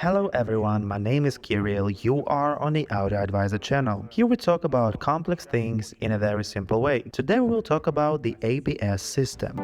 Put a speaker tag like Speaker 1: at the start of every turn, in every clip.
Speaker 1: Hello everyone, my name is Kirill. You are on the AutoAdviser channel. Here we talk about complex things in a very simple way. Today we will talk about the ABS system.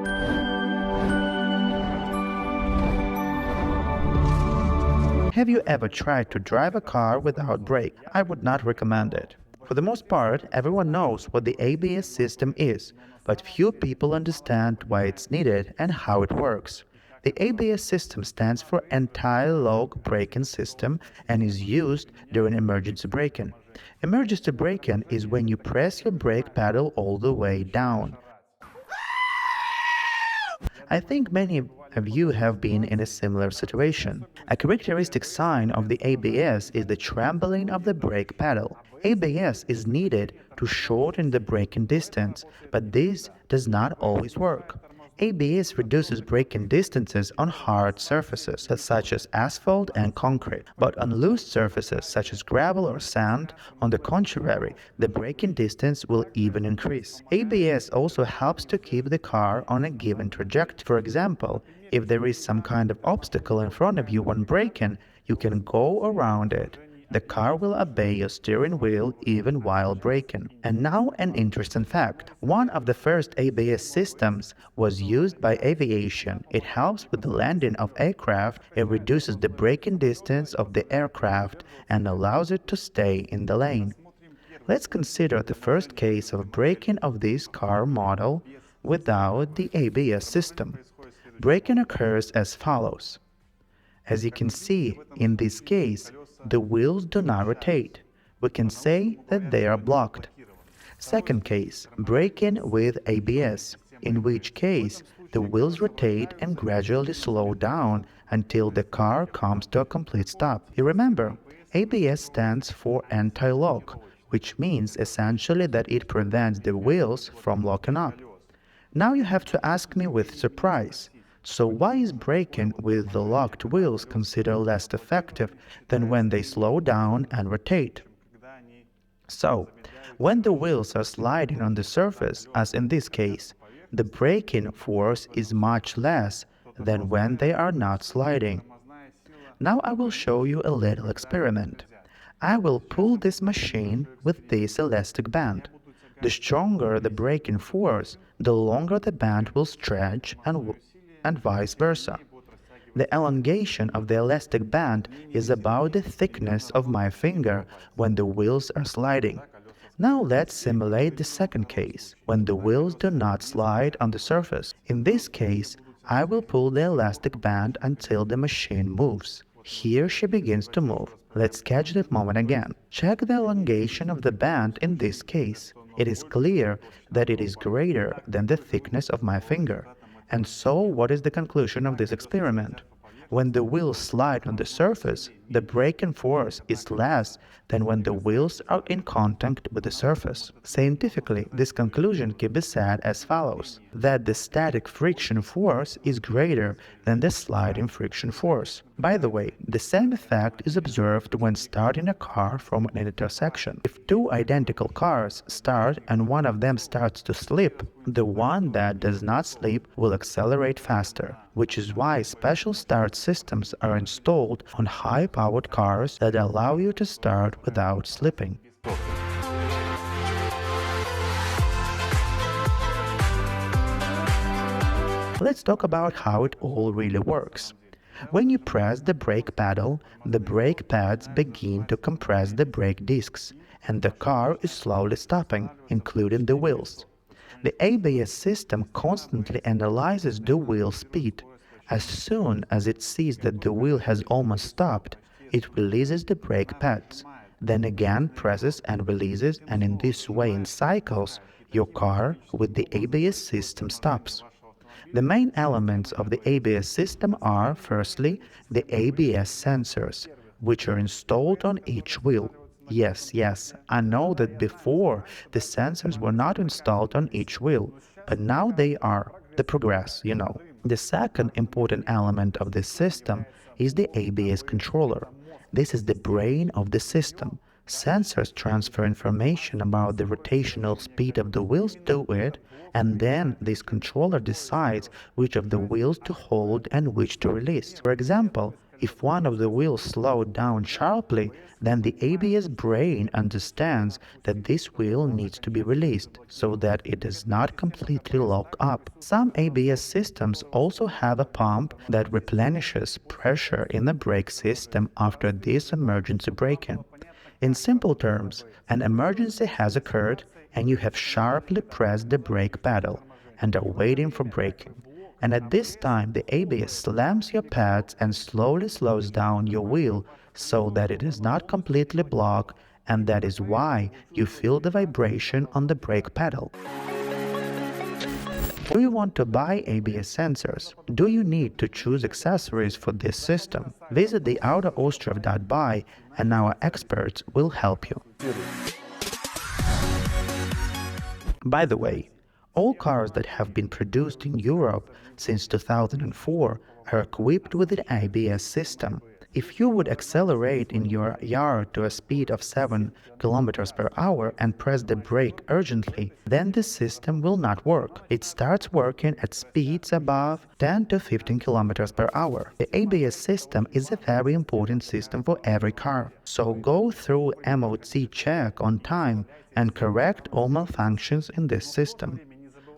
Speaker 1: Have you ever tried to drive a car without brake? I would not recommend it. For the most part, everyone knows what the ABS system is, but few people understand why it's needed and how it works. The ABS system stands for Anti-Lock Braking System and is used during emergency braking. Emergency braking is when you press your brake pedal all the way down. I think many of you have been in a similar situation. A characteristic sign of the ABS is the trembling of the brake pedal. ABS is needed to shorten the braking distance, but this does not always work. ABS reduces braking distances on hard surfaces, such as asphalt and concrete, but on loose surfaces, such as gravel or sand, on the contrary, the braking distance will even increase. ABS also helps to keep the car on a given trajectory. For example, if there is some kind of obstacle in front of you when braking, you can go around it. The car will obey your steering wheel even while braking. And now an interesting fact. One of the first ABS systems was used by aviation. It helps with the landing of aircraft, it reduces the braking distance of the aircraft and allows it to stay in the lane. Let's consider the first case of braking of this car model without the ABS system. Braking occurs as follows. As you can see, in this case, the wheels do not rotate. We can say that they are blocked. Second case, braking with ABS, in which case the wheels rotate and gradually slow down until the car comes to a complete stop. You remember, ABS stands for anti-lock, which means essentially that it prevents the wheels from locking up. Now you have to ask me with surprise, so why is braking with the locked wheels considered less effective than when they slow down and rotate? So, when the wheels are sliding on the surface, as in this case, the braking force is much less than when they are not sliding. Now I will show you a little experiment. I will pull this machine with this elastic band. The stronger the braking force, the longer the band will stretch and vice versa. The elongation of the elastic band is about the thickness of my finger when the wheels are sliding. Now let's simulate the second case, when the wheels do not slide on the surface. In this case, I will pull the elastic band until the machine moves. Here she begins to move. Let's catch that moment again. Check the elongation of the band in this case. It is clear that it is greater than the thickness of my finger. And so, what is the conclusion of this experiment? When the wheels slide on the surface, the braking force is less than when the wheels are in contact with the surface. Scientifically, this conclusion can be said as follows, that the static friction force is greater than the sliding friction force. By the way, the same effect is observed when starting a car from an intersection. If two identical cars start and one of them starts to slip, the one that does not slip will accelerate faster, which is why special start systems are installed on high-powered cars that allow you to start without slipping. Let's talk about how it all really works. When you press the brake pedal, the brake pads begin to compress the brake discs, and the car is slowly stopping, including the wheels. The ABS system constantly analyzes the wheel speed. As soon as it sees that the wheel has almost stopped, it releases the brake pads, then again presses and releases, and in this way in cycles, your car with the ABS system stops. The main elements of the ABS system are, firstly, the ABS sensors, which are installed on each wheel. Yes, I know that before the sensors were not installed on each wheel, but now they are. The progress, you know. The second important element of this system is the ABS controller. This is the brain of the system. Sensors transfer information about the rotational speed of the wheels to it, and then this controller decides which of the wheels to hold and which to release. For example, If one of the wheels slowed down sharply, then the ABS brain understands that this wheel needs to be released so that it does not completely lock up. Some ABS systems also have a pump that replenishes pressure in the brake system after this emergency braking. In simple terms, an emergency has occurred and you have sharply pressed the brake pedal and are waiting for braking. And at this time, the ABS slams your pads and slowly slows down your wheel so that it is not completely blocked, and that is why you feel the vibration on the brake pedal. Do you want to buy ABS sensors? Do you need to choose accessories for this system? Visit the AutoAdviser.by and our experts will help you. By the way, all cars that have been produced in Europe since 2004 are equipped with an ABS system. If you would accelerate in your yard to a speed of 7 km per hour and press the brake urgently, then the system will not work. It starts working at speeds above 10 to 15 km per hour. The ABS system is a very important system for every car, so go through MOT check on time and correct all malfunctions in this system.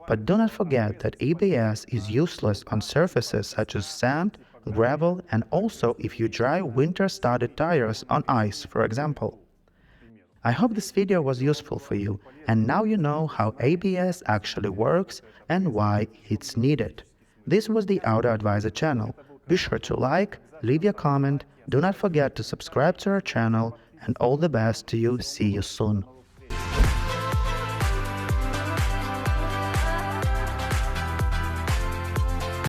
Speaker 1: But do not forget that ABS is useless on surfaces such as sand, gravel, and also if you drive winter-studded tires on ice, for example. I hope this video was useful for you, and now you know how ABS actually works and why it's needed. This was the AutoAdviser channel. Be sure to like, leave your comment, do not forget to subscribe to our channel, and all the best to you. See you soon.